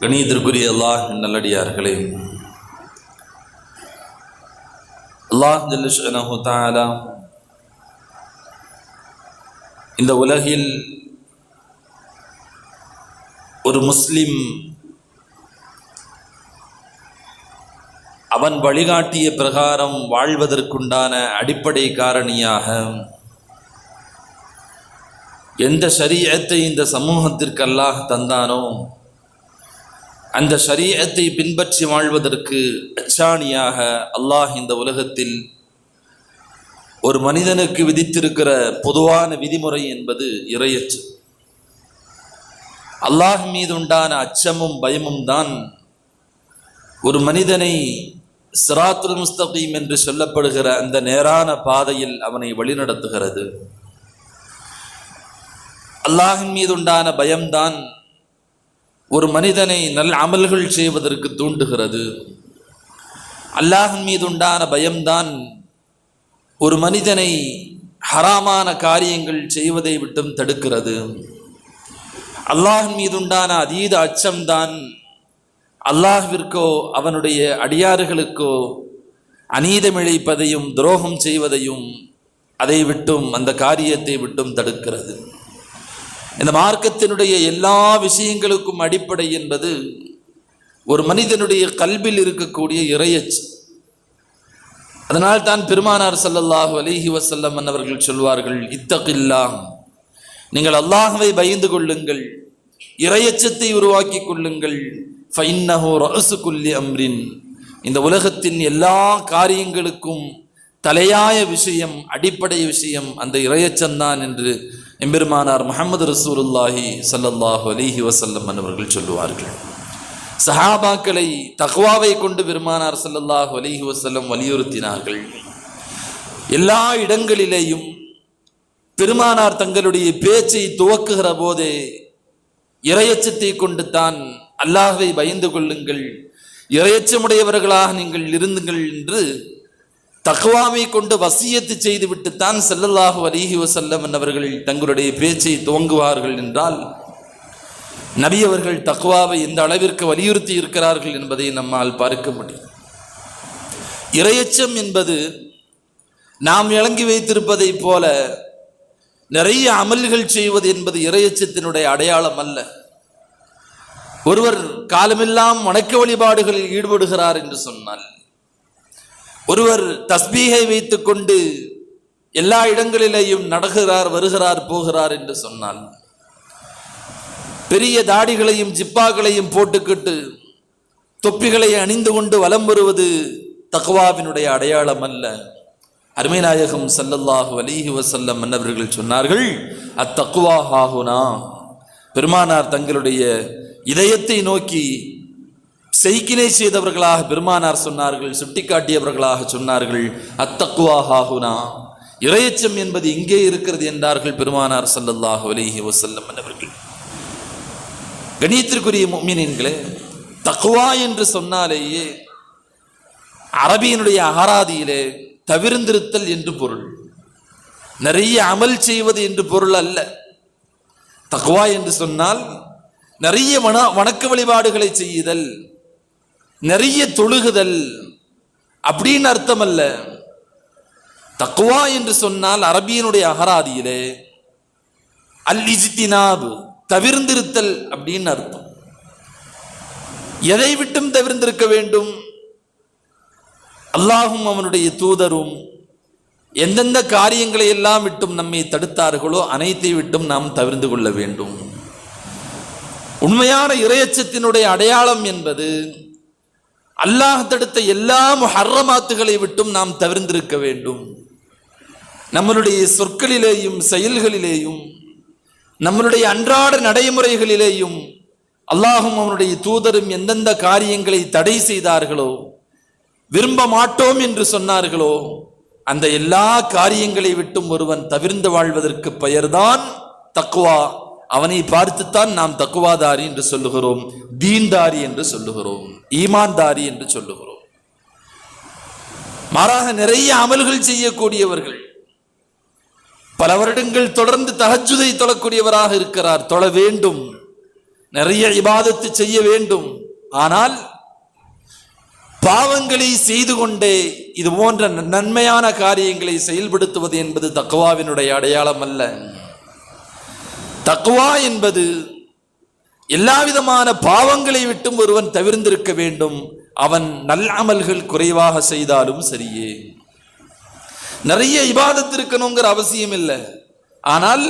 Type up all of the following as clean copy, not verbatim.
கணியத்திற்குரிய அல்லாஹ் நல்லடியார்களே, அல்லாஹ் ஜல்ல ஷஅனஹு தஆலா இந்த உலகில் ஒரு முஸ்லிம் அவன் வழிகாட்டிய பிரகாரம் வாழ்வதற்குண்டான அடிப்படை காரணியாக எந்த ஷரீஅத்தை இந்த சமூகத்திற்கு அல்லாஹ் தந்தானோ அந்த ஷரீஅத்தை பின்பற்றி வாழ்வதற்கு அச்சாணியாக அல்லாஹ் இந்த உலகத்தில் ஒரு மனிதனுக்கு விதித்திருக்கிற பொதுவான விதிமுறை என்பது இறையச்சு. அல்லாஹ் மீது உண்டான அச்சமும் பயமும் தான் ஒரு மனிதனை சிராத்துல் முஸ்தகீம் என்று சொல்லப்படுகிற அந்த நேரான பாதையில் அவனை வழிநடத்துகிறது. அல்லாஹின் மீது உண்டான பயம்தான் ஒரு மனிதனை நல்ல அமல்கள் செய்வதற்கு தூண்டுகிறது. அல்லாஹின் மீது உண்டான பயம்தான் ஒரு மனிதனை ஹராமான காரியங்கள் செய்வதை விட்டும் தடுக்கிறது. அல்லாஹின் மீது உண்டான அதீத அச்சம்தான் அல்லாஹ்விற்கோ அவனுடைய அடியார்களுக்கோ அநீதமிழைப்பதையும் துரோகம் செய்வதையும் அதை விட்டும் அந்த காரியத்தை விட்டும் தடுக்கிறது. இந்த மார்க்கத்தினுடைய எல்லா விஷயங்களுக்கும் அடிப்படை என்பது ஒரு மனிதனுடைய கல்பில் இருக்கக்கூடிய இறையச்சு. அதனால் தான் பெருமானார் ஸல்லல்லாஹு அலைஹி வஸல்லம் அவர்கள் சொல்வார்கள், இத்தகில்லாஹ், நீங்கள் அல்லாஹ்வை பயந்து கொள்ளுங்கள், இறையச்சத்தை உருவாக்கி கொள்ளுங்கள். ஃபஇன்னஹு ரஅஸு குல்லி அம்ரின், இந்த உலகத்தின் எல்லா காரியங்களுக்கும் தலையாய விஷயம், அடிப்படை விஷயம் அந்த இறையச்சம்தான் என்று எம்பெருமானார் முஹம்மது ரசூலுல்லாஹி ஸல்லல்லாஹு அலைஹி வஸல்லம் அவர்கள் சொல்லுவார்கள். சஹாபாக்களை தக்வாவை கொண்டு பெருமானார் ஸல்லல்லாஹு அலைஹி வஸல்லம் வலியுறுத்தினார்கள். எல்லா இடங்களிலேயும் பெருமானார் தங்களுடைய பேச்சை துவக்குகிற போதே இறையச்சத்தை கொண்டு தான் அல்லாஹ்வை பயந்து கொள்ளுங்கள், இறையச்சமுடையவர்களாக நீங்கள் இருந்துங்கள் என்று தக்வாவை கொண்டு வசியத்து செய்துவிட்டுத்தான் ஸல்லல்லாஹு அலைஹி வஸல்லம் அவர்கள் தங்களுடைய பேச்சை துவங்குவார்கள் என்றால் நபி அவர்கள் தக்வாவை எந்த அளவிற்கு வலியுறுத்தி இருக்கிறார்கள் என்பதை நம்மால் பார்க்க முடியும். இறையச்சம் என்பது நாம் இறங்கி வைத்திருப்பதை போல நிறைய அமல்கள் செய்வது என்பது இறையச்சத்தினுடைய அடையாளம் அல்ல. ஒருவர் காலமெல்லாம் வணக்க வழிபாடுகளில் ஈடுபடுகிறார் என்று சொன்னால், ஒருவர் தஸ்பீகை வைத்துக் கொண்டு எல்லா இடங்களிலேயும் நடக்கிறார், வருகிறார், போகிறார் என்று சொன்னால், பெரிய தாடிகளையும் ஜிப்பாக்களையும் போட்டுக்கிட்டு தொப்பிகளை அணிந்து கொண்டு வலம் வருவது தக்வாவினுடைய அடையாளம் அல்ல. அருமை நாயகம் ஸல்லல்லாஹு அலைஹி வஸல்லம் அவர்கள் சொன்னார்கள், அத்தக்வா ஹாஹுனா. பெருமானார் தங்களுடைய இதயத்தை நோக்கி செய்கினை செய்தவர்களாக பெருமானார் சொன்னார்கள், சுட்டிக்காட்டியவர்களாக சொன்னார்கள், அத்தக்வா ஹாஹுனா, இறையச்சம் என்பது இங்கே இருக்கிறது என்றார்கள் பெருமானார் ஸல்லல்லாஹு அலைஹி வஸல்லம் அவர்கள். கணியத்திற்குரிய முஃமினீன்களே, தக்வா என்று சொன்னாலேயே அரபியினுடைய அகராதியிலே தவிர்ந்திருத்தல் என்று பொருள், நிறைய அமல் செய்வது என்று பொருள் அல்ல. தக்வா என்று சொன்னால் நிறைய வணக்க வழிபாடுகளை செய்யுதல், நிறைய தொழுகுதல் அப்படின்னு அர்த்தம் அல்ல. தக்வா என்று சொன்னால் அரபியினுடைய அகராதியிலே அல் இஜ்தினாப், தவிர்ந்திருத்தல் அப்படின்னு அர்த்தம். எதை விட்டும் தவிர்ந்திருக்க வேண்டும்? அல்லாஹும் அவனுடைய தூதரும் எந்தெந்த காரியங்களை எல்லாம் விட்டும் நம்மை தடுத்தார்களோ அனைத்தை விட்டும் நாம் தவிர்ந்து கொள்ள வேண்டும். உண்மையான இறையச்சத்தினுடைய அடையாளம் என்பது அல்லாஹ் தடுத்த எல்லா முஹர்ரமாத்துகளை விட்டும் நாம் தவிர்ந்திருக்க வேண்டும். நம்மளுடைய சொற்களிலேயும் செயல்களிலேயும் நம்மளுடைய அன்றாட நடைமுறைகளிலேயும் அல்லாஹும் அவனுடைய தூதரும் எந்தெந்த காரியங்களை தடை செய்தார்களோ, விரும்ப மாட்டோம் என்று சொன்னார்களோ, அந்த எல்லா காரியங்களை விட்டும் ஒருவன் தவிர்ந்து வாழ்வதற்கு பெயர்தான் தக்வா. அவனை பார்த்துத்தான் நாம் தக்குவாதாரி என்று சொல்லுகிறோம், தீன்தாரி என்று சொல்லுகிறோம், ஈமான்தாரி என்று சொல்லுகிறோம். மாறாக நிறைய அமல்கள் செய்யக்கூடியவர்கள், பல வருடங்கள் தொடர்ந்து தஹஜ்ஜுதை தொழக்கூடியவராக இருக்கிறார், தொழ வேண்டும். நிறைய இபாதத்து செய்ய வேண்டும். ஆனால் பாவங்களை செய்து கொண்டே இது போன்ற நன்மையான காரியங்களை செயல்படுத்துவது என்பது தக்வாவினுடைய அடையாளம் அல்ல. தக்வா என்பது எல்லா விதமான பாவங்களை விட்டும் ஒருவன் தவிர்ந்திருக்க வேண்டும். அவன் நல்ல அமல்கள் குறைவாக செய்தாலும் சரியே. நிறைய இபாதத்து இருக்கணுங்கிற அவசியம் இல்லை. ஆனால்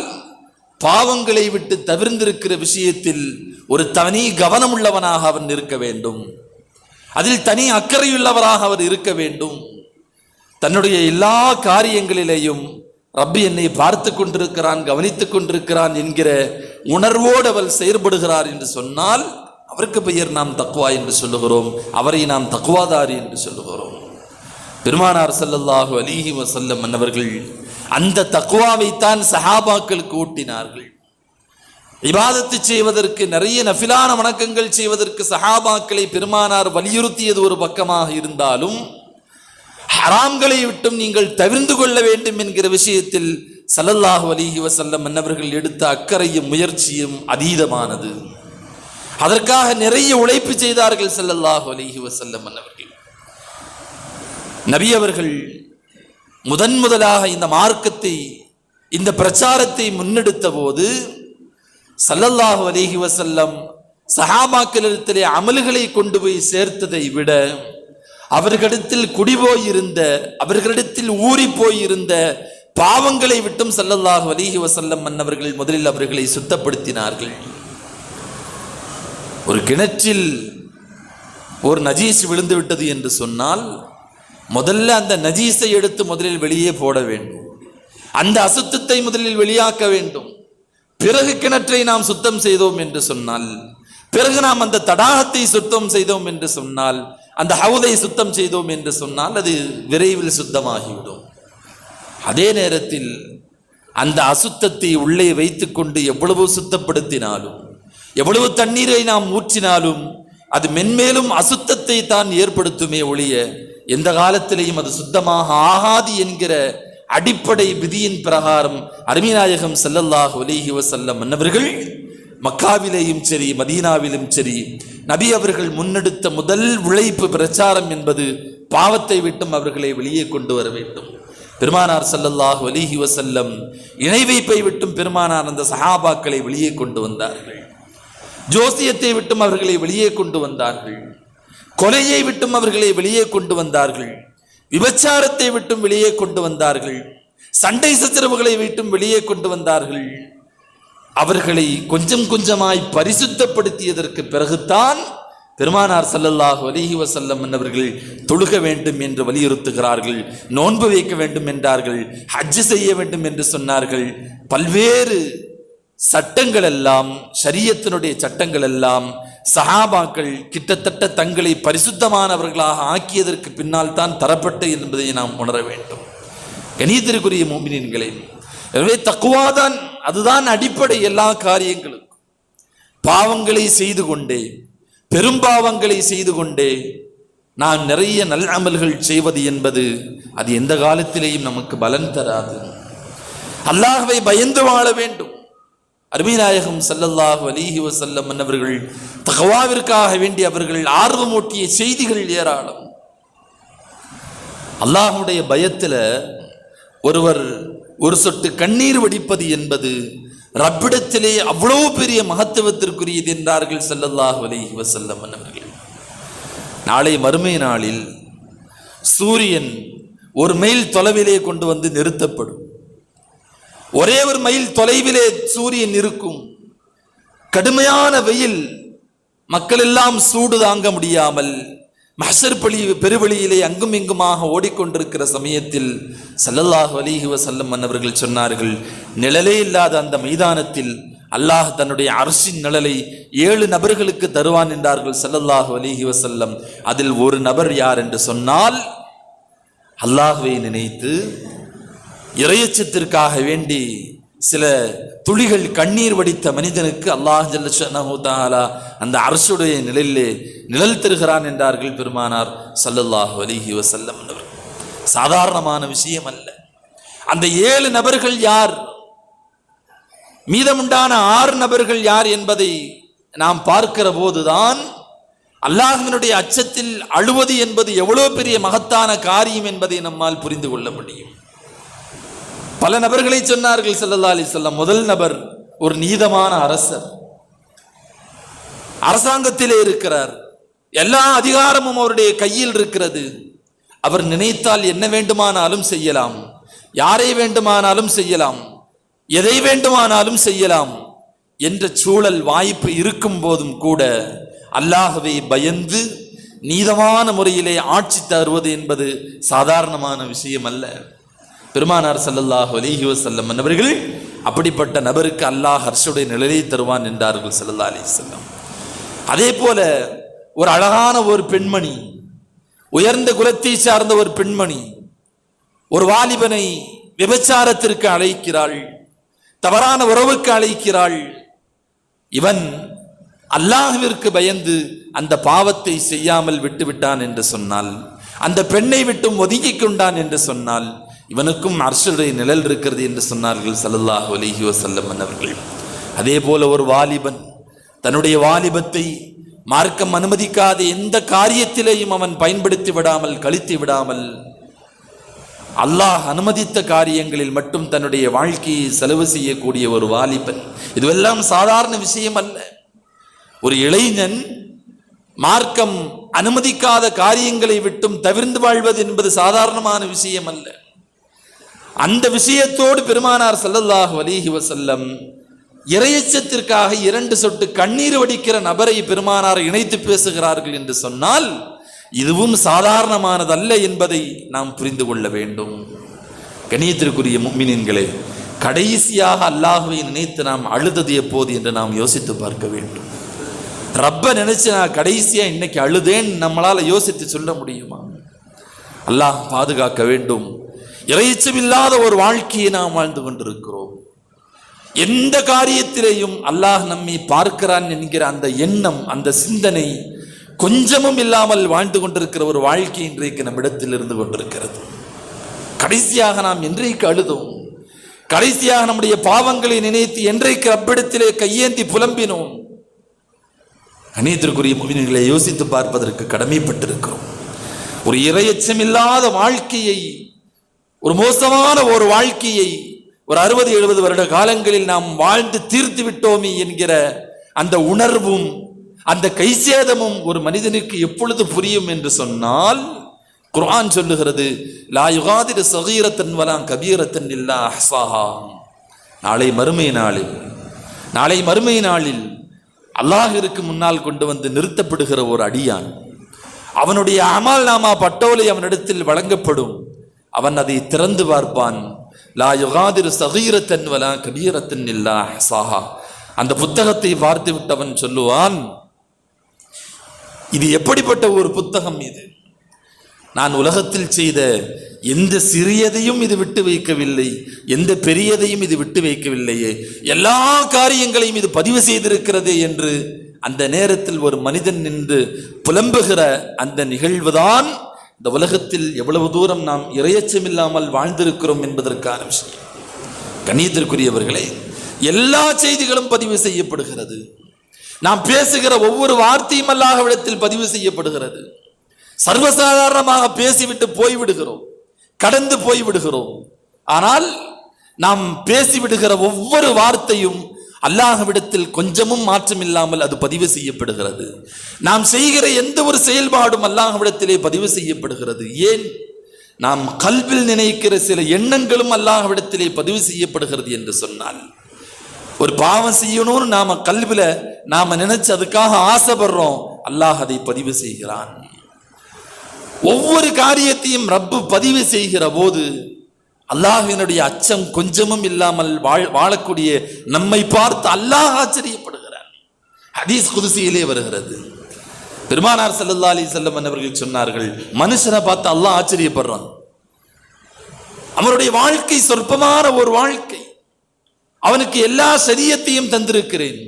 பாவங்களை விட்டு தவிர்ந்திருக்கிற விஷயத்தில் ஒரு தனி கவனம் உள்ளவனாக அவன் இருக்க வேண்டும். அதில் தனி அக்கறையுள்ளவராக அவர் இருக்க வேண்டும். தன்னுடைய எல்லா காரியங்களிலேயும் ரப்பி என்னை பார்த்து கொண்டிருக்கிறான், கவனித்துக் கொண்டிருக்கிறான் என்கிற உணர்வோடு அவர் செயல்படுகிறார் என்று சொன்னால் அவருக்கு பெயர் நாம் தக்வா என்று சொல்லுகிறோம். அவரை நாம் தக்வாதாரி என்று சொல்லுகிறோம். பெருமானார் ஸல்லல்லாஹு அலைஹி வஸல்லம் அன்னவர்கள் அந்த தக்வாவைத்தான் சஹாபாக்களுக்கு ஊட்டினார்கள். இபாதத்து செய்வதற்கு, நிறைய நஃபிலான வணக்கங்கள் செய்வதற்கு சஹாபாக்களை பெருமானார் வலியுறுத்தியது ஒரு பக்கமாக இருந்தாலும், ஹராம்களை விட்டும் நீங்கள் தவிர்ந்து கொள்ள வேண்டும் என்கிற விஷயத்தில் ஸல்லல்லாஹு அலைஹி வஸல்லம் அன்னவர்கள் எடுத்த அக்கறையும் முயற்சியும் அதீதமானது. அதற்காக நிறைய உழைப்பு செய்தார்கள் ஸல்லல்லாஹு அலைஹி வஸல்லம் அன்னவர்கள். நபி அவர்கள் முதலாக இந்த மார்க்கத்தை, இந்த பிரச்சாரத்தை முன்னெடுத்த போது ஸல்லல்லாஹு அலைஹி வஸல்லம் சஹாபாக்களிடத்திலே அமல்களை கொண்டு போய் சேர்த்ததை விட அவர்களிடத்தில் குடிபோயிருந்த, அவர்களிடத்தில் ஊறி போயிருந்த பாவங்களை விட்டும் ஸல்லல்லாஹு அலைஹி வஸல்லம் அன்னவர்கள் முதலில் அவர்களை சுத்தப்படுத்தினார்கள். ஒரு கிணற்றில் ஒரு நஜீஸ் விழுந்து விட்டது என்று சொன்னால் முதல்ல அந்த நஜீஸை எடுத்து முதலில் வெளியே போட வேண்டும். அந்த அசுத்தத்தை முதலில் வெளியாக்க வேண்டும். பிறகு கிணற்றை நாம் சுத்தம் செய்தோம் என்று சொன்னால், பிறகு நாம் அந்த தடாகத்தை சுத்தம் செய்தோம் என்று சொன்னால், அந்த ஹவுதை சுத்தம் செய்தோம் என்று சொன்னால் அது விரைவில் சுத்தமாகிவிடும். அதே நேரத்தில் அந்த அசுத்தத்தை உள்ளே வைத்துக்கொண்டு எவ்வளவு சுத்தப்படுத்தினாலும், எவ்வளவு தண்ணீரை நாம் ஊற்றினாலும் அது மென்மேலும் அசுத்தத்தை தான் ஏற்படுத்துமே ஒழிய எந்த காலத்திலேயும் அது சுத்தமாக ஆகாது என்கிற அடிப்படை விதியின் பிரகாரம் அருமைநாயகம் ஸல்லல்லாஹு அலைஹி வஸல்லம் அன்னவர்கள் மக்காவிலேயும் சரி மதீனாவிலும் சரி நபி அவர்கள் முன்னெடுத்த முதல் உழைப்பு பிரச்சாரம் என்பது பாவத்தை விட்டும் அவர்களை வெளியே கொண்டு வர வேண்டும். பெருமானார் ஸல்லல்லாஹு அலைஹி வஸல்லம் இணை வைப்பை விட்டும் பெருமானார் அந்த சஹாபாக்களை வெளியே கொண்டு வந்தார்கள். ஜோசியத்தை விட்டும் அவர்களை வெளியே கொண்டு வந்தார்கள். கொலையை விட்டும் அவர்களை வெளியே கொண்டு வந்தார்கள். விபச்சாரத்தை விட்டும் வெளியே கொண்டு வந்தார்கள். சண்டை சச்சரவுகளை விட்டும் வெளியே கொண்டு வந்தார்கள். அவர்களை கொஞ்சம் கொஞ்சமாய் பரிசுத்தப்படுத்தியதற்கு பிறகுதான் பெருமானார் ஸல்லல்லாஹு அலைஹி வஸல்லம் அவர்கள் தொழுக வேண்டும் என்று வலியுறுத்துகிறார்கள். நோன்பு வைக்க வேண்டும் என்றார்கள். ஹஜ் செய்ய வேண்டும் என்று சொன்னார்கள். பல்வேறு சட்டங்கள் எல்லாம், ஷரியத்தினுடைய சட்டங்கள் எல்லாம் சஹாபாக்கள் கிட்டத்தட்ட தங்களை பரிசுத்தமானவர்களாக ஆக்கியதற்கு பின்னால் தான் தரப்பட்டு என்பதை நாம் உணர வேண்டும். கணியத்திற்குரிய மோமினீன்களே, எனவே தக்வாதான், அதுதான் அடிப்படை எல்லா காரியங்களுக்கும். பாவங்களை செய்து கொண்டே, பெரும்பாவங்களை செய்து கொண்டே நாம் நிறைய நல்ல அமல்கள் செய்வது என்பது அது எந்த காலத்திலேயும் நமக்கு பலன் தராது. அல்லாஹ்வை பயந்து வாழ வேண்டும். அருமைநாயகம் ஸல்லல்லாஹு அலைஹி வஸல்லம் அவர்கள் தக்வாவிற்காக வேண்டி அவர்கள் ஆர்வமூட்டிய செய்திகள் ஏராளம். அல்லாஹ்வுடைய பயத்தில் ஒருவர் ஒரு சொட்டு கண்ணீர் வடிப்பது என்பது ரப்பிடத்திலே அவ்வளவு பெரிய மகத்துவத்திற்குரியது என்றார்கள் ஸல்லல்லாஹு அலைஹி வஸல்லம் அவர்கள். நாளை மறுமை நாளில் சூரியன் ஒரு மைல் தொலைவிலே கொண்டு வந்து நிறுத்தப்படும். ஒரே ஒரு மைல் தொலைவிலே சூரியன் இருக்கும். கடுமையான வெயில், மக்கள் எல்லாம் சூடு தாங்க முடியாமல் மஹ்ஷர் பெருவெளியிலே அங்கும் இங்குமாக ஓடிக்கொண்டிருக்கிற சமயத்தில் ஸல்லல்லாஹு அலைஹி வஸல்லம் அவர்கள் சொன்னார்கள், நிழலே இல்லாத அந்த மைதானத்தில் அல்லாஹ் தன்னுடைய அர்ஷின் நிழலை 7 நபர்களுக்கு தருவான் என்றார்கள் ஸல்லல்லாஹு அலைஹி வஸல்லம். அதில் ஒரு நபர் யார் என்று சொன்னால், அல்லாஹ்வை நினைத்து இறையச்சத்திற்காக வேண்டி சில துளிகள் கண்ணீர் வடித்த மனிதனுக்கு அல்லாஹ் ஜல்ல ஷஅனஹு தஆலா அந்த அர்ஷுடைய நிழலிலே நிழல் தருகிறான் என்றார்கள் பெருமானார் ஸல்லல்லாஹு அலைஹி வஸல்லம். சாதாரணமான விஷயம் அல்ல. அந்த 7 நபர்கள் யார், மீதமுண்டான 6 நபர்கள் யார் என்பதை நாம் பார்க்கிற போதுதான் அல்லாஹ்வினுடைய அச்சத்தில் அழுவது என்பது எவ்வளவு பெரிய மகத்தான காரியம் என்பதை நம்மால் புரிந்து கொள்ள முடியும். பல நபர்களை சொன்னார்கள் ஸல்லல்லாஹு அலைஹி வஸல்லம். முதல் நபர் ஒரு நீதமான அரசர், அரசாங்கத்திலே இருக்கிறார், எல்லா அதிகாரமும் அவருடைய கையில் இருக்கிறது. அவர் நினைத்தால் என்ன வேண்டுமானாலும் செய்யலாம், யாரை வேண்டுமானாலும் செய்யலாம், எதை வேண்டுமானாலும் செய்யலாம் என்ற சூழல் வாய்ப்பு இருக்கும் போதும் கூட அல்லாஹ்வை பயந்து நீதமான முறையிலே ஆட்சி தருவது என்பது சாதாரணமான விஷயம் அல்ல. பெருமானார் ஸல்லல்லாஹு அலைஹி வஸல்லம் அவர்கள் அப்படிப்பட்ட நபருக்கு அல்லாஹ் அர்ஷுடைய நிழலை தருவான் என்றார்கள் ஸல்லல்லாஹு அலைஹி வஸல்லம். அதே போல ஒரு அழகான ஒரு பெண்மணி, உயர்ந்த குலத்தை சார்ந்த ஒரு பெண்மணி ஒரு வாலிபனை விபச்சாரத்திற்கு அழைக்கிறாள், தவறான உறவுக்கு அழைக்கிறாள். இவன் அல்லாஹ்விற்கு பயந்து அந்த பாவத்தை செய்யாமல் விட்டுவிட்டான் என்று சொன்னால், அந்த பெண்ணை விட்டும் ஒதுங்கிக் கொண்டான் என்று சொன்னால், இவனுக்கும் அர்ஷுடைய நிழல் இருக்கிறது என்று சொன்னார்கள் ஸல்லல்லாஹு அலைஹி வஸல்லம் அவர்கள். அதே போல ஒரு வாலிபன் தன்னுடைய வாலிபத்தை மார்க்கம் அனுமதிக்காத எந்த காரியத்திலேயும் அவன் பயன்படுத்தி விடாமல், கழித்து விடாமல், அல்லாஹ் அனுமதித்த காரியங்களில் மட்டும் தன்னுடைய வாழ்க்கையை செலவு செய்யக்கூடிய ஒரு வாலிபன், இதுவெல்லாம் சாதாரண விஷயம் அல்ல. ஒரு இளைஞன் மார்க்கம் அனுமதிக்காத காரியங்களை விட்டும் தவிர்ந்து வாழ்வது என்பது சாதாரணமான விஷயம் அல்ல. அந்த விஷயத்தோடு பெருமானார் ஸல்லல்லாஹு அலைஹி வஸல்லம் இறையச்சத்திற்காக 2 சொட்டு கண்ணீர் வடிக்கிற நபரை பெருமானார் இணைத்து பேசுகிறார்கள் என்று சொன்னால் இதுவும் சாதாரணமானதல்ல என்பதை நாம் புரிந்து கொள்ள வேண்டும். கண்ணியத்திற்குரிய முஃமினீன்களே, கடைசியாக அல்லாஹ்வை நினைத்து நாம் அழுதது எப்போது என்று நாம் யோசித்து பார்க்க வேண்டும். ரப்ப நினைச்சு நான் கடைசியா இன்னைக்கு அழுதேன் நம்மளால யோசித்து சொல்ல முடியுமா? அல்லாஹ் பாதுகாக்க வேண்டும். இறையச்சமில்லாத ஒரு வாழ்க்கையை நாம் வாழ்ந்து கொண்டிருக்கிறோம். எந்த காரியத்திலேயும் அல்லாஹ் நம்மை பார்க்கிறான் என்கிற அந்த எண்ணம், அந்த சிந்தனை கொஞ்சமும் இல்லாமல் வாழ்ந்து கொண்டிருக்கிற ஒரு வாழ்க்கை இன்றைக்கு நம்மிடத்தில் இருந்து கொண்டிருக்கிறது. கடைசியாக நாம் என்றைக்கு அழுதோம்? கடைசியாக நம்முடைய பாவங்களை நினைத்து என்றைக்கு ரப்பிடத்திலே கையேந்தி புலம்பினோம்? கண்ணியத்திற்குரிய முஃமினீன்களை யோசித்து பார்ப்பதற்கு கடமைப்பட்டிருக்கிறோம். ஒரு இறையச்சமில்லாத வாழ்க்கையை, ஒரு மோசமான ஒரு வாழ்க்கையை ஒரு 60-70 வருட காலங்களில் நாம் வாழ்ந்து தீர்த்து விட்டோமே என்கிற அந்த உணர்வும் அந்த கைசேதமும் ஒரு மனிதனுக்கு எப்பொழுது புரியும் என்று சொன்னால், குர்ஆன் சொல்லுகிறது, லா யுகாதிரு ஸகீரத்தன் வலா கபீரத்தன் இல்லா அஹ்ஸாஹா. நாளை மறுமை நாளில் அல்லாஹ்விற்கு முன்னால் கொண்டு வந்து நிறுத்தப்படுகிற ஒரு அடியான், அவனுடைய அமல் நாமா பட்டோலை அவனிடத்தில் வழங்கப்படும். அவன் அதை திறந்து பார்ப்பான். லா யுகாதிரு ஸகீரத்தன் வலா கபீரத்தன் இல்லா அஹ்ஸாஹா. அந்த புத்தகத்தை பார்த்து விட்டவன் சொல்லுவான், இது எப்படிப்பட்ட ஒரு புத்தகம் இது? நான் உலகத்தில் செய்த எந்த சிறியதையும் இது விட்டு வைக்கவில்லை, எந்த பெரியதையும் இது விட்டு வைக்கவில்லையே, எல்லா காரியங்களையும் இது பதிவு செய்திருக்கிறது என்று அந்த நேரத்தில் ஒரு மனிதன் நின்று புலம்புகிற அந்த நிகழ்வுதான் இந்த உலகத்தில் எவ்வளவு தூரம் நாம் இறையச்சமில்லாமல் வாழ்ந்திருக்கிறோம் என்பதற்கான விஷயம். கண்ணியத்திற்குரியவர்களே, எல்லா செய்திகளும் பதிவு செய்யப்படுகிறது. நாம் பேசுகிற ஒவ்வொரு வார்த்தையும் அல்லாஹ்விடத்தில் பதிவு செய்யப்படுகிறது. சர்வசாதாரணமாக பேசிவிட்டு போய்விடுகிறோம், கடந்து போய்விடுகிறோம். ஆனால் நாம் பேசிவிடுகிற ஒவ்வொரு வார்த்தையும் அல்லாஹ்விடத்தில் கொஞ்சமும் மாற்றம் இல்லாமல் அது பதிவு செய்யப்படுகிறது. நாம் செய்கிற எந்த ஒரு செயல்பாடும் அல்லாஹ்விடத்திலே பதிவு செய்யப்படுகிறது. ஏன்? நாம் கல்பில் நினைக்கிற சில எண்ணங்களும் அல்லாஹ்விடத்திலே பதிவு செய்யப்படுகிறது என்று சொன்னால், ஒரு பாவம் செய்யணும்னு நாம கல்வில நாம நினைச்சு அதுக்காக ஆசைப்படுறோம், அல்லாஹ் அதை பதிவு செய்கிறான். ஒவ்வொரு காரியத்தையும் ரப்பு பதிவு செய்கிற போது அல்லாஹ்வினுடைய அச்சம் கொஞ்சமும் இல்லாமல் வாழக்கூடிய நம்மை பார்த்து அல்லாஹ் ஆச்சரியப்படுகிறார். ஹதீஸ் குதுசியிலே வருகிறது, பெருமானார் ஸல்லல்லாஹு அலைஹி வஸல்லம் அவர்கள் சொன்னார்கள், மனுஷனை பார்த்து அல்லாஹ் ஆச்சரியப்படுறான். அவனுடைய வாழ்க்கை சொற்பமான ஒரு வாழ்க்கை, அவனுக்கு எல்லா ஷரியத்தையும் தந்திருக்கிறேன்,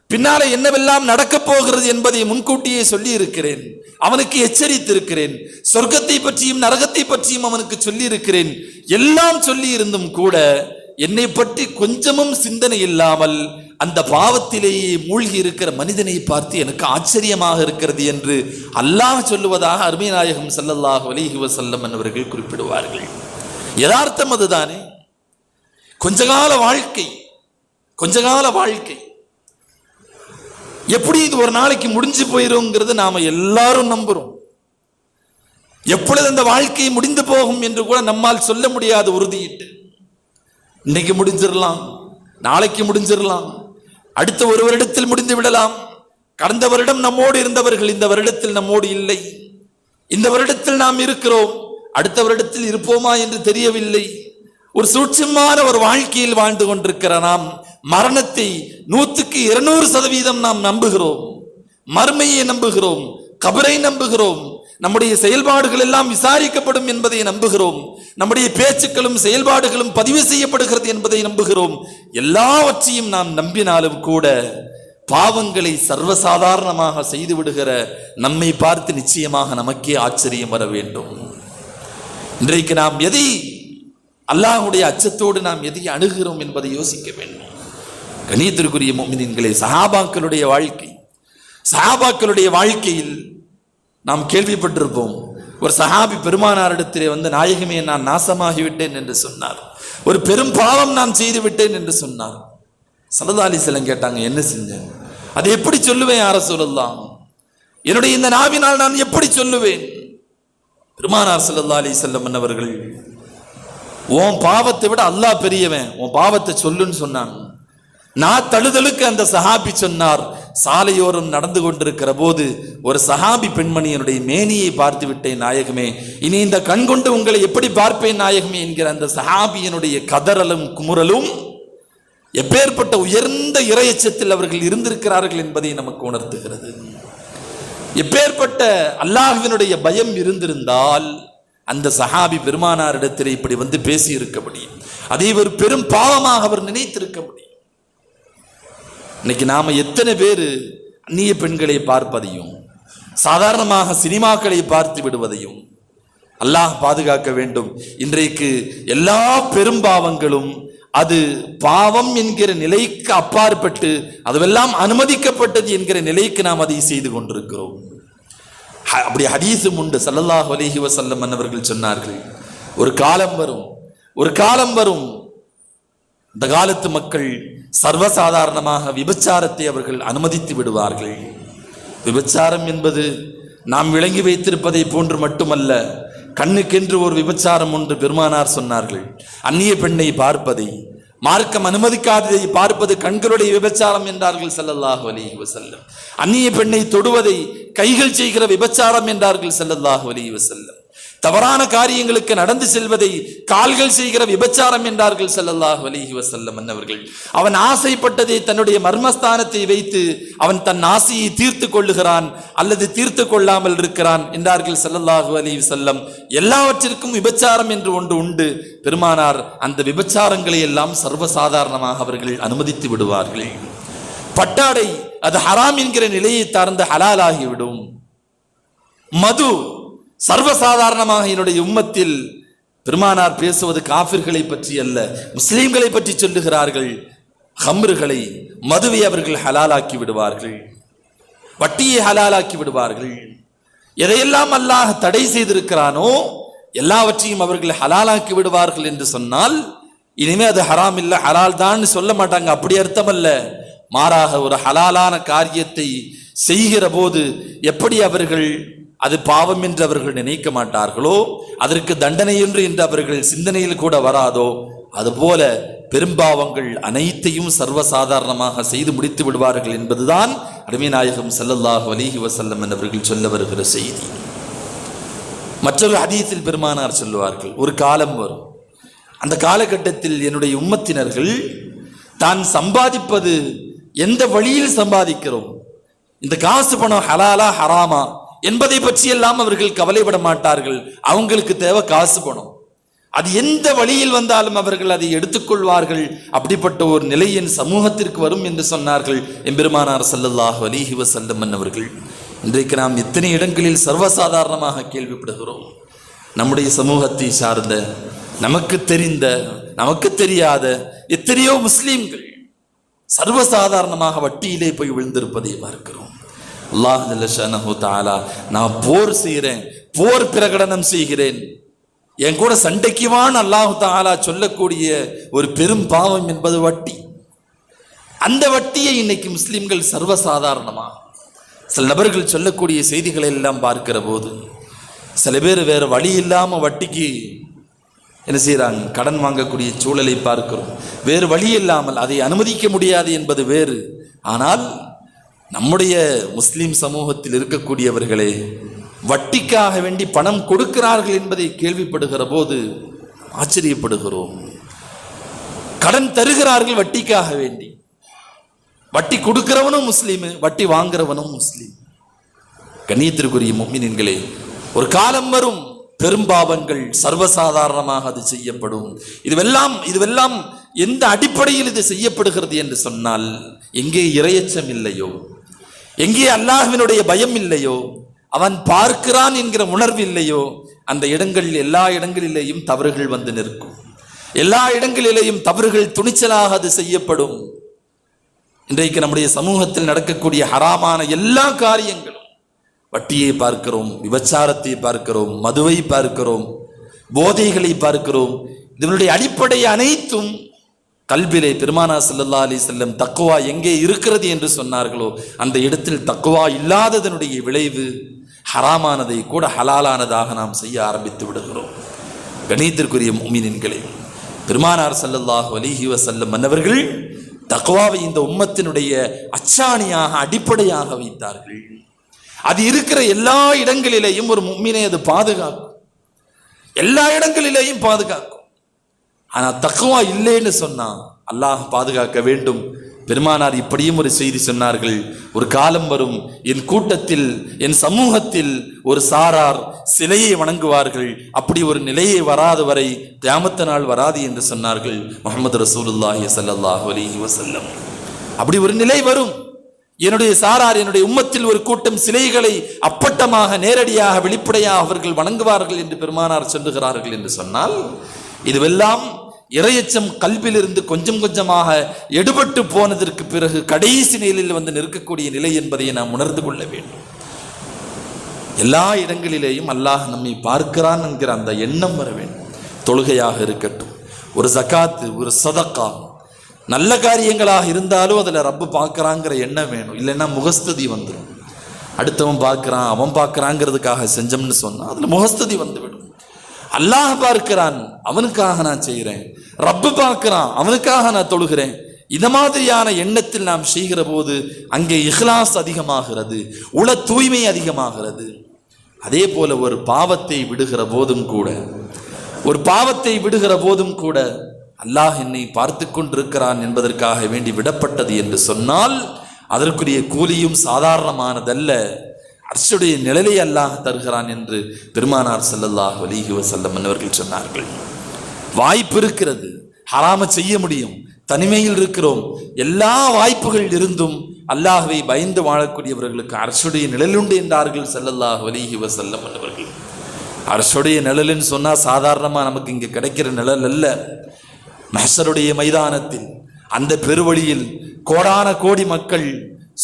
பின்னால என்னவெல்லாம் நடக்கப் போகிறது என்பதை முன்கூட்டியே சொல்லி இருக்கிறேன், அவனுக்கு எச்சரித்திருக்கிறேன், சொர்க்கத்தை பற்றியும் நரகத்தை பற்றியும் அவனுக்கு சொல்லி இருக்கிறேன். எல்லாம் சொல்லி இருந்தும் கூட என்னை பற்றி கொஞ்சமும் சிந்தனை இல்லாமல் அந்த பாவத்திலேயே மூழ்கி இருக்கிற மனிதனை பார்த்து எனக்கு ஆச்சரியமாக இருக்கிறது என்று அல்லாஹ் சொல்லுவதாக அருமை நாயகம் ஸல்லல்லாஹு அலைஹி வஸல்லம் என்பவர்கள் குறிப்பிடுவார்கள். யதார்த்தம் அதுதானே. கொஞ்சகால வாழ்க்கை எப்படி இது ஒரு நாளைக்கு முடிஞ்சு போயிருங்கிறது நாம எல்லாரும் நம்புறோம். எப்பொழுது அந்த வாழ்க்கை முடிந்து போகும் என்று கூட நம்மால் சொல்ல முடியாது உறுதியிட்டு. இன்னைக்கு முடிஞ்சிடலாம், நாளைக்கு முடிஞ்சிடலாம், அடுத்த ஒரு வருடத்தில் முடிந்து விடலாம். கடந்த வருடம் நம்மோடு இருந்தவர்கள் இந்த வருடத்தில் நம்மோடு இல்லை. இந்த வருடத்தில் நாம் இருக்கிறோம், அடுத்த வருடத்தில் இருப்போமா என்று தெரியவில்லை. ஒரு சூட்சமான ஒரு வாழ்க்கையில் வாழ்ந்து கொண்டிருக்கிற நாம் மரணத்தை 100% நாம் நம்புகிறோம். மறுமையை நம்புகிறோம், கபரை நம்புகிறோம், நம்முடைய செயல்பாடுகள் எல்லாம் விசாரிக்கப்படும் என்பதை நம்புகிறோம், நம்முடைய பேச்சுக்களும் செயல்பாடுகளும் பதிவு செய்யப்படுகிறது என்பதை நம்புகிறோம். எல்லாவற்றையும் நாம் நம்பினாலும் கூட பாவங்களை சர்வசாதாரணமாக செய்து விடுகிற நம்மை பார்த்து நிச்சயமாக நமக்கே ஆச்சரியம் வர வேண்டும். இன்றைக்கு நாம் எதை அல்லாஹ்வுடைய அச்சத்தோடு நாம் எதை அணுகிறோம் என்பதை யோசிக்க வேண்டும். கண்ணியத்திற்குரிய முஃமினீன்களே, சஹாபாக்களுடைய வாழ்க்கையில் நாம் கேள்விப்பட்டிருப்போம். ஒரு சஹாபி பெருமானாரிடத்திலே வந்து, நாயகமே நான் நாசமாகிவிட்டேன் என்று சொன்னார். ஒரு பெரும் பாவம் நான் செய்து விட்டேன் என்று சொன்னார். ஸல்லல்லாஹு அலைஹி வஸல்லம் கேட்டாங்க, என்ன செஞ்சேன்? அதை எப்படி சொல்லுவேன் யா ரசூலல்லாஹ்? என்னுடைய இந்த நாவினால் நான் எப்படி சொல்லுவேன்? பெருமானார் ஸல்லல்லாஹு அலைஹி வஸல்லம் அவர்கள், உன் பாவத்தை விட அல்லாஹ் பெரியவன், உன் பாவத்தை சொல்லுன்னு சொன்னாங்க. நான் தழுதலுக்கு அந்த சஹாபி சொன்னார், சாலையோரம் நடந்து கொண்டிருக்கிற போது ஒரு சஹாபி பெண்மணியனுடைய மேனியை பார்த்து விட்டேன் நாயகமே, இனி இந்த கண் கொண்டு உங்களை எப்படி பார்ப்பேன் நாயகமே என்கிற அந்த சஹாபியனுடைய கதறலும் குமுறலும் எப்பேற்பட்ட உயர்ந்த இறையச்சத்தில் அவர்கள் இருந்திருக்கிறார்கள் என்பதை நமக்கு உணர்த்துகிறது. எப்பேற்பட்ட அல்லாஹ்வினுடைய பயம் இருந்திருந்தால் அந்த சஹாபி பெருமானாரிடத்தில் இப்படி வந்து பேசி இருக்க முடியும். அதை ஒரு பெரும் பாவமாக அவர் நினைத்திருக்க முடியும். இன்னைக்கு நாம எத்தனை பேர் அந்நிய பெண்களை பார்ப்பதையும் சாதாரணமாக சினிமாக்களை பார்த்து விடுவதையும் அல்லாஹ் பாதுகாக்க வேண்டும். இன்றைக்கு எல்லா பெரும்பாவங்களும் அது பாவம் என்கிற நிலைக்கு அப்பாற்பட்டு அதுவெல்லாம் அனுமதிக்கப்பட்டது என்கிற நிலைக்கு நாம் அதை செய்து கொண்டிருக்கிறோம். அப்படி ஹதீஸும் உண்டு. ஸல்லல்லாஹு அலைஹி வஸல்லம் அவர்கள் சொன்னார்கள், ஒரு காலம் வரும் இந்த காலத்து மக்கள் சர்வசாதாரணமாக விபச்சாரத்தை அவர்கள் அனுமதித்து விடுவார்கள். விபச்சாரம் என்பது நாம் விளங்கி வைத்திருப்பதை போன்று மட்டுமல்ல, கண்ணுக்கென்று ஒரு விபச்சாரம் ஒன்று பெருமானார் சொன்னார்கள். அந்நிய பெண்ணை பார்ப்பதை, மார்க்கம் அனுமதிக்காததை பார்ப்பது கண்களுடைய விபச்சாரம் என்றார்கள் ஸல்லல்லாஹு அலைஹி வஸல்லம். அந்நிய பெண்ணை தொடுவதை கைகள் செய்கிற விபச்சாரம் என்றார்கள் ஸல்லல்லாஹு அலைஹி வஸல்லம். தவறான காரியங்களுக்கு நடந்து செல்வதை கால்கள் செய்கிற விபச்சாரம் என்றார்கள் ஸல்லல்லாஹு அலைஹி வஸல்லம் அவர்கள். அவன் ஆசைப்பட்டதை தன்னுடைய மர்மஸ்தானத்தை வைத்து அவன் தன் ஆசையை தீர்த்து கொள்ளுகிறான் அல்லது தீர்த்து கொள்ளாமல் இருக்கிறான் என்றார்கள் ஸல்லல்லாஹு அலைஹி வஸல்லம். எல்லாவற்றிற்கும் விபச்சாரம் என்று ஒன்று உண்டு. பெருமானார் அந்த விபச்சாரங்களை எல்லாம் சர்வசாதாரணமாக அவர்கள் அனுமதித்து விடுவார்கள். பட்டாடை அது ஹராம் என்கிற நிலையை சார்ந்த ஹலாலாகிவிடும். மது சர்வசாதாரணமாக என்னுடைய உம்மத்தில் பெருமானார் பேசுவது காஃபிர்களை பற்றி அல்ல, முஸ்லிம்களை பற்றி சொல்லுகிறார்கள். ஹம்ருகளை, மதுவை அவர்கள் ஹலாலாக்கி விடுவார்கள், வட்டியை ஹலாலாக்கி விடுவார்கள். எதையெல்லாம் அல்லாஹ் தடை செய்திருக்கிறானோ எல்லாவற்றையும் அவர்கள் ஹலாலாக்கி விடுவார்கள் என்று சொன்னால் இனிமே அது ஹராம் இல்லை ஹலால் தான் சொல்ல மாட்டாங்க. அப்படி அர்த்தம் அல்ல. மாறாக ஒரு ஹலாலான காரியத்தை செய்கிற போது எப்படி அவர்கள் அது பாவம் என்று அவர்கள் நினைக்க மாட்டார்களோ, அதற்கு தண்டனை என்று அவர்கள் சிந்தனையில் கூட வராதோ, அதுபோல பெரும்பாவங்கள் அனைத்தையும் சர்வசாதாரணமாக செய்து முடித்து விடுவார்கள் என்பதுதான் அருமை நாயகம் ஸல்லல்லாஹு அலைஹி வஸல்லம் அவர்கள் சொல்ல வருகிற செய்தி. மற்றொரு ஹதீஸில் பெருமானார் சொல்லுவார்கள், ஒரு காலம் வரும், அந்த காலகட்டத்தில் என்னுடைய உம்மத்தினர்கள் தான் சம்பாதிப்பது எந்த வழியில் சம்பாதிக்கிறோம், இந்த காசு பணம் ஹலாலா ஹராமா என்பதை பற்றி எல்லாம் அவர்கள் கவலைப்பட மாட்டார்கள். அவங்களுக்கு தேவை காசு பணம், அது எந்த வழியில் வந்தாலும் அவர்கள் அதை எடுத்துக்கொள்வார்கள். அப்படிப்பட்ட ஒரு நிலை என் சமூகத்திற்கு வரும் என்று சொன்னார்கள் எம்பெருமானார் ஸல்லல்லாஹு அலைஹி வஸல்லம் அவர்கள். இன்றைக்கு நாம் எத்தனை இடங்களில் சர்வசாதாரணமாக கேள்விப்படுகிறோம். நம்முடைய சமூகத்தை சார்ந்த, நமக்கு தெரிந்த, நமக்கு தெரியாத எத்தனையோ முஸ்லீம்கள் சர்வசாதாரணமாக வட்டியிலே போய் விழுந்திருப்பதை பார்க்கிறோம். அல்லாஹ் ஜல்ல ஷஅனஹு தஆலா, நான் போர் செய்கிறேன், போர் பிரகடனம் செய்கிறேன், என் கூட சண்டைக்குவான் அல்லாஹ் தஆலா சொல்லக்கூடிய ஒரு பெரும் பாவம் என்பது வட்டி. அந்த வட்டியை இன்னைக்கு முஸ்லிம்கள் சர்வசாதாரணமாக சில நபர்கள் சொல்லக்கூடிய செய்திகளை எல்லாம் பார்க்கிற போது, சில பேர் வேறு வழி இல்லாமல் வட்டிக்கு என்ன செய்கிறாங்க, கடன் வாங்கக்கூடிய சூழலை பார்க்கிறோம். வேறு வழி இல்லாமல், அதை அனுமதிக்க முடியாது என்பது வேறு. ஆனால் நம்முடைய முஸ்லிம் சமூகத்தில் இருக்கக்கூடியவர்களே வட்டிக்காக வேண்டி பணம் கொடுக்கிறார்கள் என்பதை கேள்விப்படுகிற போது ஆச்சரியப்படுகிறோம். கடன் தருகிறார்கள் வட்டிக்காக வேண்டி. வட்டி கொடுக்கிறவனும் முஸ்லீம், வட்டி வாங்குறவனும் முஸ்லீம். கண்ணியத்திற்குரிய முஃமினீன்களே, ஒரு காலம் வரும் பெரும்பாவங்கள் சர்வசாதாரணமாக அது செய்யப்படும். இதுவெல்லாம் எந்த அடிப்படையில் இது செய்யப்படுகிறது என்று சொன்னால், எங்கே இறையச்சம் இல்லையோ, எங்கே அல்லாஹ்வினுடைய பயம் இல்லையோ, அவன் பார்க்கிறான் என்கிற உணர்வு இல்லையோ, அந்த இடங்கள் எல்லா இடங்களிலேயும் தவறுகள் வந்து நிற்கும். எல்லா இடங்களிலேயும் தவறுகள் துணிச்சலாக அது செய்யப்படும். இன்றைக்கு நம்முடைய சமூகத்தில் நடக்கக்கூடிய ஹராமான எல்லா காரியங்களும், வட்டியை பார்க்கிறோம், விபச்சாரத்தை பார்க்கிறோம், மதுவை பார்க்கிறோம், போதைகளை பார்க்கிறோம். இதனுடைய அடிப்படை அனைத்தும் கல்பிலே பெருமானா ஸல்லல்லாஹு அலைஹி வஸல்லம் தக்வா எங்கே இருக்கிறது என்று சொன்னார்களோ அந்த இடத்தில் தக்வா இல்லாததனுடைய விளைவு ஹராமானதை கூட ஹலாலானதாக நாம் செய்ய ஆரம்பித்து விடுகிறோம். கணியத்திற்குரிய முஃமினீன்களே, பெருமானார் ஸல்லல்லாஹு அலைஹி வஸல்லம் மன்னவர்கள் தக்வாவை இந்த உம்மத்தினுடைய அச்சாணியாக அடிப்படையாக வைத்தார்கள். அது இருக்கிற எல்லா இடங்களிலேயும் ஒரு முஃமினை அது பாதுகாக்கும், எல்லா இடங்களிலேயும் பாதுகாக்கும். ஆனால் தக்வா இல்லைன்னு சொன்னா அல்லாஹ் பாதுகாக்க வேண்டும். பெருமானார் இப்படியும் ஒரு செய்தி சொன்னார்கள், ஒரு காலம் வரும், என் கூட்டத்தில், என் சமூகத்தில் ஒரு சாரார் சிலையை வணங்குவார்கள், அப்படி ஒரு நிலையை வராத வரை கியாமத் நாள் வராது என்று சொன்னார்கள் முஹம்மது ரசூலுல்லாஹி ஸல்லல்லாஹு அலைஹி வஸல்லம். அப்படி ஒரு நிலை வரும், என்னுடைய சாரார், என்னுடைய உம்மத்தில் ஒரு கூட்டம் சிலைகளை அப்பட்டமாக நேரடியாக வெளிப்படையாக அவர்கள் வணங்குவார்கள் என்று பெருமானார் சொல்லுகிறார்கள் என்று சொன்னால், இதுவெல்லாம் இறையச்சம் கல்விலிருந்து கொஞ்சம் கொஞ்சமாக எடுபட்டு போனதற்கு பிறகு கடைசி நிலையில் வந்து நிற்கக்கூடிய நிலை என்பதை நாம் உணர்ந்து கொள்ள வேண்டும். எல்லா இடங்களிலேயும் அல்லாஹ் நம்மை பார்க்கிறான் என்கிற அந்த எண்ணம் வர வேண்டும். தொழுகையாக இருக்கட்டும், ஒரு ஜகாத்து, ஒரு சதக்கா, நல்ல காரியங்களாக இருந்தாலும் அதில் ரப்பு பார்க்குறாங்கிற எண்ணம் வேணும். இல்லைன்னா முகஸ்துதி வந்துடும். அடுத்தவன் பார்க்குறான், அவன் பார்க்குறாங்கிறதுக்காக செஞ்சோம்னு சொன்னால் அதில் முகஸ்துதி வந்துவிடும். அல்லாஹ் பார்க்கிறான், அவனுக்காக நான் செய்கிறேன். ரப்பு பார்க்கிறான், அவனுக்காக நான் தொழுகிறேன். இந்த மாதிரியான எண்ணத்தில் நாம் செய்கிற போது அங்கே இஹ்லாஸ் அதிகமாகிறது, உள தூய்மை அதிகமாகிறது. அதே போல ஒரு பாவத்தை விடுகிற போதும் கூட அல்லாஹ் என்னை பார்த்து கொண்டிருக்கிறான் என்பதற்காக வேண்டி விடப்பட்டது என்று சொன்னால் அதற்குரிய கூலியும் சாதாரணமானதல்ல. அர்ஷுடைய நிழலை அல்லாஹ் தருகிறான் என்று பெருமானார் ஸல்லல்லாஹு அலைஹி வஸல்லம் அவர்கள் சொன்னார்கள். வாய்ப்பு இருக்கிறது, ஹராம செய்ய முடியும், தனிமையில் இருக்கிறோம், எல்லா வாய்ப்புகள் இருந்தும் அல்லாஹ்வை பயந்து வாழக்கூடியவர்களுக்கு அர்ஷுடைய நிழல் உண்டு என்றார்கள் ஸல்லல்லாஹு அலைஹி வஸல்லம் அவர்கள். அர்ஷுடைய நிழல்னு சொன்னா சாதாரணமா நமக்கு இங்கே கிடைக்கிற நிழல் அல்ல. மஹ்ஷருடைய மைதானத்தில் அந்த பெருவழியில் கோடான கோடி மக்கள்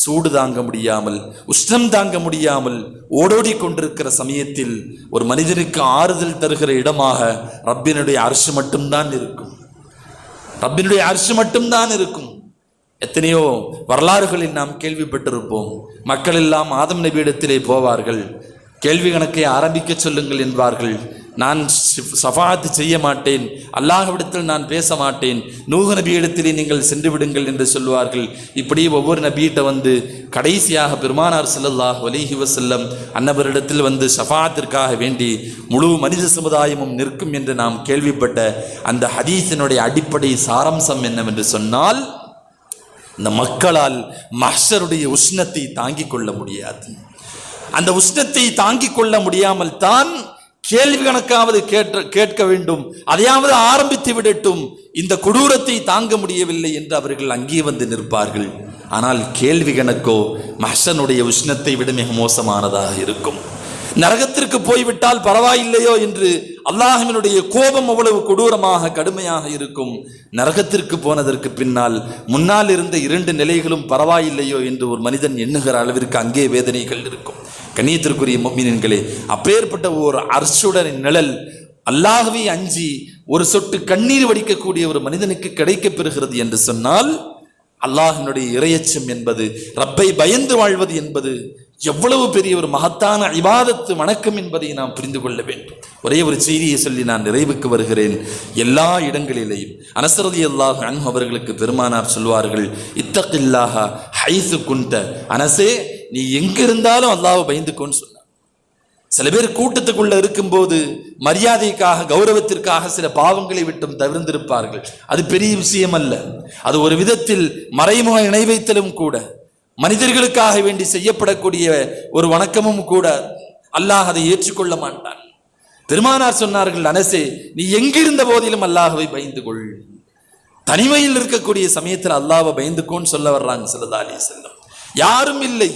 சூடு தாங்க முடியாமல், உஷ்ணம் தாங்க முடியாமல் ஓடோடி கொண்டிருக்கிற சமயத்தில் ஒரு மனிதனுக்கு ஆறுதல் தருகிற இடமாக ரப்பினுடைய அர்ஷ் மட்டும்தான் இருக்கும். ரப்பினுடைய அர்ஷ் மட்டும்தான் இருக்கும். எத்தனையோ வரலாறுகளில் நாம் கேள்விப்பட்டிருப்போம். மக்கள் எல்லாம் ஆதம் நபியிடத்திலே போவார்கள், கேள்வி கணக்கை ஆரம்பிக்க சொல்லுங்கள் என்பார்கள். நான் ஷஃபாஅத் செய்ய மாட்டேன், அல்லாஹ்விடத்தில் நான் பேச மாட்டேன், நூஹ் நபியிடத்திலே நீங்கள் சென்று விடுங்கள் என்று சொல்வார்கள். இப்படி ஒவ்வொரு நபியிட்ட வந்து கடைசியாக பெருமானார் ஸல்லல்லாஹு அலைஹி வஸல்லம் அன்னவரிடத்தில் வந்து ஷஃபாஅத்திற்காக வேண்டி முழு மனித சமுதாயமும் நிற்கும் என்று நாம் கேள்விப்பட்ட அந்த ஹதீஸினுடைய அடிப்படை சாராம்சம் என்னவென்று சொன்னால், இந்த மக்களால் மஹ்ஷருடைய உஷ்ணத்தை தாங்கிக் கொள்ள முடியாது. அந்த உஷ்ணத்தை தாங்கிக் கொள்ள முடியாமல் தான் கேள்வி கணக்காவது கேட்க வேண்டும், அதையாவது ஆரம்பித்து விடட்டும், இந்த கொடூரத்தை தாங்க முடியவில்லை என்று அவர்கள் அங்கே வந்து நிற்பார்கள். ஆனால் கேள்வி கணக்கோ மஹ்ஷருடைய உஷ்ணத்தை விட மிக மோசமானதாக இருக்கும். நரகத்திற்கு போய்விட்டால் பரவாயில்லையோ என்று அல்லாஹ்வினுடைய கோபம் அவ்வளவு கொடூரமாக கடுமையாக இருக்கும். நரகத்திற்கு போனதற்கு பின்னால் முன்னால் இருந்த 2 நிலைகளும் பரவாயில்லையோ என்று ஒரு மனிதன் எண்ணுகிற அளவிற்கு அங்கே வேதனைகள் இருக்கும். கண்ணியத்திற்குரிய முஃமினீன்களே, அப்பேற்பட்ட ஒரு அர்ஷுடனின் நிழல் அல்லாஹ்வை அஞ்சி ஒரு சொட்டு கண்ணீர் வடிக்கக்கூடிய ஒரு மனிதனுக்கு கிடைக்கப் பெறுகிறது என்று சொன்னால், அல்லாஹ்வினுடைய இறையச்சம் என்பது, ரப்பை பயந்து வாழ்வது என்பது எவ்வளவு பெரிய ஒரு மகத்தான இபாதத்து வணக்கம் என்பதை நாம் புரிந்து கொள்ள வேண்டும். ஒரே ஒரு செய்தியை சொல்லி நான் நிறைவுக்கு வருகிறேன். எல்லா இடங்களிலேயும் அனஸ் ரலியல்லாஹு அன்ஹு அவர்களுக்கு பெருமானார் சொல்வார்கள், இத்தகில்லாஹ ஹைசு குன்த, அனஸே நீ எங்கிருந்தாலும் அல்லாஹ்வை பயந்துக்கோன்னு சொன்னார். சில பேர் கூட்டத்துக்குள்ள இருக்கும்போது மரியாதைக்காக கௌரவத்திற்காக சில பாவங்களை விட்டும் தவிர்ந்திருப்பார்கள். அது பெரிய விஷயம் அல்ல. அது ஒரு விதத்தில் மறைமுக இணை வைத்தலும் கூட, மனிதர்களுக்காக வேண்டி செய்யப்படக்கூடிய ஒரு வணக்கமும் கூட. அல்லாஹ் அதை ஏற்றுக்கொள்ள மாட்டான். பெருமானார் சொன்னார்கள், அனஸே நீ எங்கிருந்த போதிலும் அல்லாஹ்வை பயந்து கொள். தனிமையில் இருக்கக்கூடிய சமயத்தில் அல்லாஹ்வை பயந்துக்கோன்னு சொல்ல வர்றாங்க ஸல்லல்லாஹு அலைஹி வஸல்லம். யாரும் இல்லை,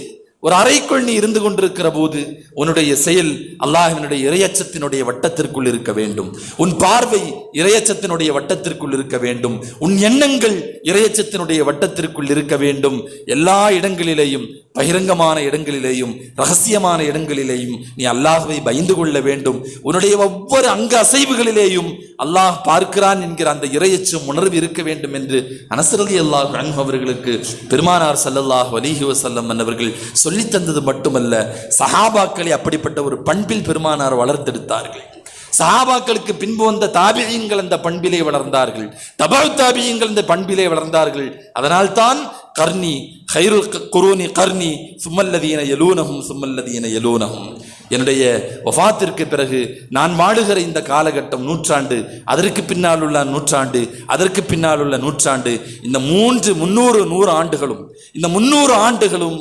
ஒரு அறைக்குள் நீ இருந்து கொண்டிருக்கிற போது உன்னுடைய செயல் அல்லாஹ்வினுடைய இறையச்சத்தினுடைய வட்டத்திற்குள் இருக்க வேண்டும். உன் பார்வை இறையச்சத்தினுடைய வட்டத்திற்குள் இருக்க வேண்டும். உன் எண்ணங்கள் இறையச்சத்தினுடைய வட்டத்திற்குள் இருக்க வேண்டும். எல்லா இடங்களிலேயும், பகிரங்கமான இடங்களிலேயும் ரகசியமான இடங்களிலேயும் நீ அல்லாஹ்வை பயந்து கொள்ள வேண்டும். உன்னுடைய ஒவ்வொரு அங்க அசைவுகளிலேயும் அல்லாஹ் பார்க்கிறான் என்கிற அந்த இறையச்சம் உணர்வு இருக்க வேண்டும் என்று அனஸ் ரலியல்லாஹு அன்ஹு அவர்களுக்கு பெருமானார் ஸல்லல்லாஹு அலைஹி வஸல்லம் அவர்கள் சொல்லித் தந்தது மட்டுமல்ல, சஹாபாக்களை அப்படிப்பட்ட ஒரு பண்பில் பெருமானார் வளர்த்தெடுத்தார்கள். சஹாபாக்களுக்கு பின்பு வந்த தாபியீன்கள் அந்த பண்பிலே வளர்ந்தார்கள். தபஉ தாபியீன்கள் இந்த பண்பிலே வளர்ந்தார்கள். அதனால் தான் கர்ணி கைருல் குரூனி கர்ணி சும்மல்லதீன யலூனஹும் சும்மல்லதீன யலூனஹும், என்னுடைய வஃபாத்திற்கு பிறகு நான் வாழுகிற இந்த காலகட்டம், நூற்றாண்டு, அதற்கு பின்னால் உள்ள நூற்றாண்டு, அதற்கு பின்னால் உள்ள நூற்றாண்டு, இந்த 300 ஆண்டுகளும், இந்த 300 ஆண்டுகளும்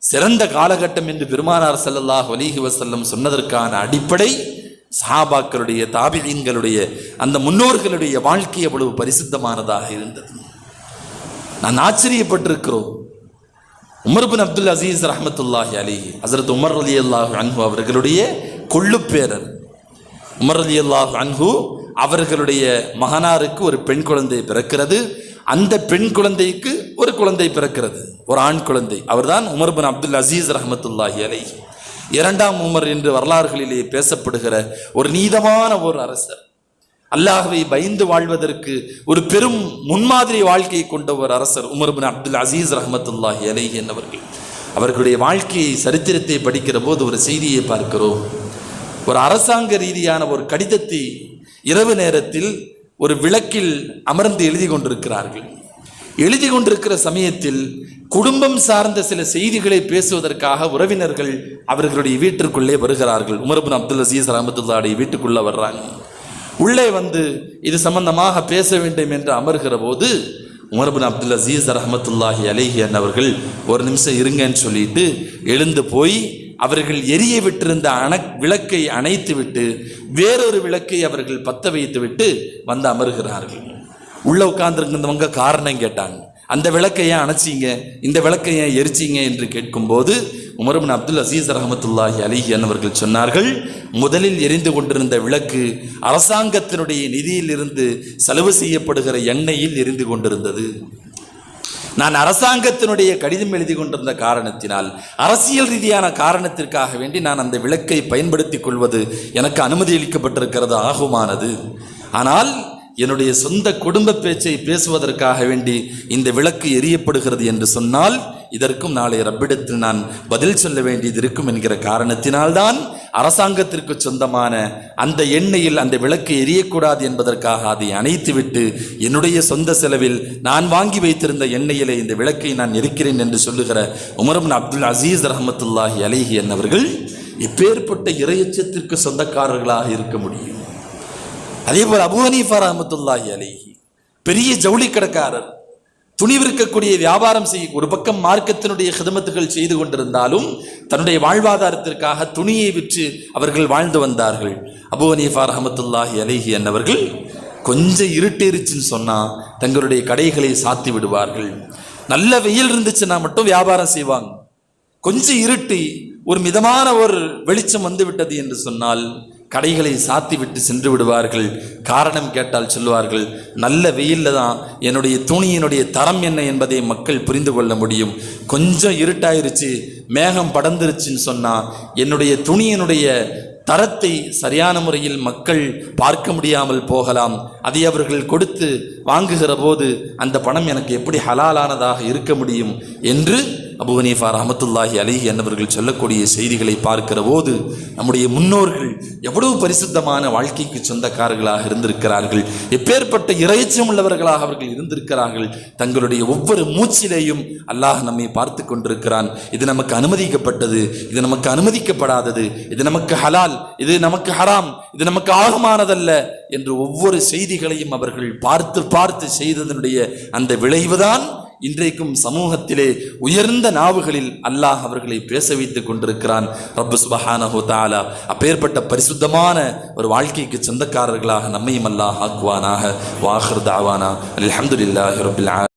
சிறந்த காலகட்டம் என்று பெருமானார் ஸல்லல்லாஹு அலைஹி வஸல்லம் சொன்னதற்கான அடிப்படை சஹாபாக்களுடைய, தாபியீன்களுடைய, அந்த முன்னோர்களுடைய வாழ்க்கை அவ்வளவு பரிசுத்தமானதாக இருந்தது. நான் ஆச்சரியப்பட்டிருக்கிறோம். உமர் பின் அப்துல் அசீஸ் ரஹ்மத்துல்லாஹி அலைஹி, ஹஸரத் உமர் ரலியல்லாஹு அன்ஹு அவர்களுடைய கொள்ளு பேரர் உமர் ரலியல்லாஹு அன்ஹு அவர்களுடைய மகனாருக்கு ஒரு பெண் குழந்தை பிறக்கிறது. அந்த பெண் குழந்தைக்கு ஒரு குழந்தை பிறக்கிறது, ஒரு ஆண் குழந்தை. அவர்தான் உமர் பின் அப்துல் அசீஸ் ரஹ்மத்துல்லாஹி அலைஹி. 2ஆம் உமர் என்று வரலாறுகளிலே பேசப்படுகிற ஒரு நீதமான ஒரு அரசர், அல்லாஹ்வை பயந்து வாழ்வதற்கு ஒரு பெரும் முன்மாதிரி வாழ்க்கையை கொண்ட ஒரு அரசர் உமர் பின் அப்துல் அசீஸ் ரஹ்மத்துல்லாஹி அலைஹி என்பவர்கள். அவர்களுடைய வாழ்க்கையை, சரித்திரத்தை படிக்கிற போது ஒரு செய்தியை பார்க்கிறோம். ஒரு அரசாங்க ரீதியான ஒரு கடிதத்தை இரவு நேரத்தில் ஒரு விளக்கில் அமர்ந்து எழுதி கொண்டிருக்கிறார்கள். எழுதி கொண்டிருக்கிற சமயத்தில் குடும்பம் சார்ந்த சில செய்திகளை பேசுவதற்காக உறவினர்கள் அவர்களுடைய வீட்டிற்குள்ளே வருகிறார்கள். உமர் பின் அப்துல் அசீஸ் ரஹ்மத்துல்லாஹி வீட்டுக்குள்ள வர்றாங்க. உள்ளே வந்து இது சம்பந்தமாக பேச வேண்டும் என்று அமர்கிற போது உமர் பின் அப்துல் அசீஸ் ரஹ்மத்துல்லாஹி அலைஹி அவர்கள் ஒரு நிமிஷம் இருங்கன்னு சொல்லிட்டு எழுந்து போய் அவர்கள் எரிய விட்டிருந்த விளக்கை அணைத்து விட்டு வேறொரு விளக்கை அவர்கள் பத்த வைத்து விட்டு வந்து அமர்கிறார்கள். உள்ள உட்கார்ந்துருக்கிறவங்க காரணம் கேட்டாங்க. அந்த விளக்கை ஏன் அணைச்சிங்க, இந்த விளக்கை ஏன் எரிச்சிங்க என்று கேட்கும்போது உமர் பின் அப்துல் அசீஸ் ரஹ்மத்துல்லாஹி அலைஹி அவர்கள் சொன்னார்கள், முதலில் எரிந்து கொண்டிருந்த விளக்கு அரசாங்கத்தினுடைய நிதியில் இருந்து செலவு செய்யப்படுகிற எண்ணெயில் எரிந்து கொண்டிருந்தது. நான் அரசாங்கத்தினுடைய கடிதம் எழுதி கொண்டிருந்த காரணத்தினால், அரசியல் ரீதியான காரணத்திற்காக வேண்டி நான் அந்த விளக்கை பயன்படுத்திக் கொள்வது எனக்கு அனுமதி அளிக்கப்பட்டிருக்கிறது, ஆகுமானது. ஆனால் என்னுடைய சொந்த குடும்ப பேச்சை பேசுவதற்காக வேண்டி இந்த விளக்கு எரியப்படுகிறது என்று சொன்னால் இதற்கும் நாளை ரப்பிடத்தில் நான் பதில் சொல்ல வேண்டியது இருக்கும் என்கிற காரணத்தினால்தான் அரசாங்கத்திற்கு சொந்தமான அந்த எண்ணெயில் அந்த விளக்கு எரியக்கூடாது என்பதற்காக அதை அணைத்துவிட்டு என்னுடைய சொந்த செலவில் நான் வாங்கி வைத்திருந்த எண்ணெயிலே இந்த விளக்கை நான் எரிக்கிறேன் என்று சொல்லுகிற உமர் பின் அப்துல் அசீஸ் ரஹ்மத்துல்லாஹி அலைஹி என்பவர்கள் இப்பேற்பட்ட இறையச்சத்திற்கு சொந்தக்காரர்களாக இருக்க முடியும். அதே போல் அபூ ஹனீஃபா ரஹ்மத்துல்லாஹி அலைஹி பெரிய ஜவுளி கடைக்காரர், துணி விற்கக்கூடிய வியாபாரம் செய்ய, ஒரு பக்கம் மார்க்கத்தினுடைய ஹிதமத்துகள் செய்து கொண்டிருந்தாலும் தன்னுடைய வாழ்வாதாரத்திற்காக துணியை விற்று அவர்கள் வாழ்ந்து வந்தார்கள். அபூ ஹனீஃபா ரஹ்மத்துல்லாஹி அலைஹி என்பவர்கள் கொஞ்சம் இருட்டேறிச்சுன்னு சொன்னா தங்களுடைய கடைகளை சாத்தி விடுவார்கள். நல்ல வெயில் இருந்துச்சுன்னா மட்டும் வியாபாரம் செய்வாங்க. கொஞ்சம் இருட்டி ஒரு மிதமான ஒரு வெளிச்சம் வந்து விட்டது என்று சொன்னால் கடைகளை சாத்தி விட்டு சென்று விடுவார்கள். காரணம் கேட்டால் சொல்லுவார்கள், நல்ல வெயிலில் தான் என்னுடைய துணியினுடைய தரம் என்ன என்பதை மக்கள் புரிந்து கொள்ள முடியும். கொஞ்சம் இருட்டாயிருச்சு, மேகம் படர்ந்துருச்சுன்னு சொன்னால் என்னுடைய துணியினுடைய தரத்தை சரியான முறையில் மக்கள் பார்க்க முடியாமல் போகலாம். அதை அவர்கள் கொடுத்து வாங்குகிற போது அந்த பணம் எனக்கு எப்படி ஹலாலானதாக இருக்க முடியும் என்று அபூ ஹனீஃபா ரஹ்மத்துல்லாஹி அலைஹி என்பவர்கள் சொல்லக்கூடிய செய்திகளை பார்க்கிற போது நம்முடைய முன்னோர்கள் எவ்வளவு பரிசுத்தமான வாழ்க்கைக்கு சொந்தக்காரர்களாக இருந்திருக்கிறார்கள், எப்பேற்பட்ட இறைச்சம் உள்ளவர்களாக அவர்கள் இருந்திருக்கிறார்கள். தங்களுடைய ஒவ்வொரு மூச்சிலேயும் அல்லாஹ் நம்மை பார்த்து கொண்டிருக்கிறான். இது நமக்கு அனுமதிக்கப்பட்டது, இது நமக்கு அனுமதிக்கப்படாதது, இது நமக்கு ஹலால், இது நமக்கு ஹராம், இது நமக்கு ஆகமானதல்ல என்று ஒவ்வொரு செய்திகளையும் அவர்கள் பார்த்து பார்த்து செய்ததனுடைய அந்த விளைவுதான் இன்றைக்கும் சமூகத்திலே உயர்ந்த நாவுகளில் அல்லாஹ் அவர்களை பேச வைத்துக் கொண்டிருக்கிறான். ரப்பு சுப்ஹானஹு வ தஆலா அப்பேற்பட்ட பரிசுத்தமான ஒரு வாழ்க்கைக்கு சொந்தக்காரர்களாக நம்மையும் அல்லாஹ் ஆக்குவானாக. வ ஆகிரு தஅவானா அல்ஹம்துலில்லாஹி ரப்பில் ஆலமீன்.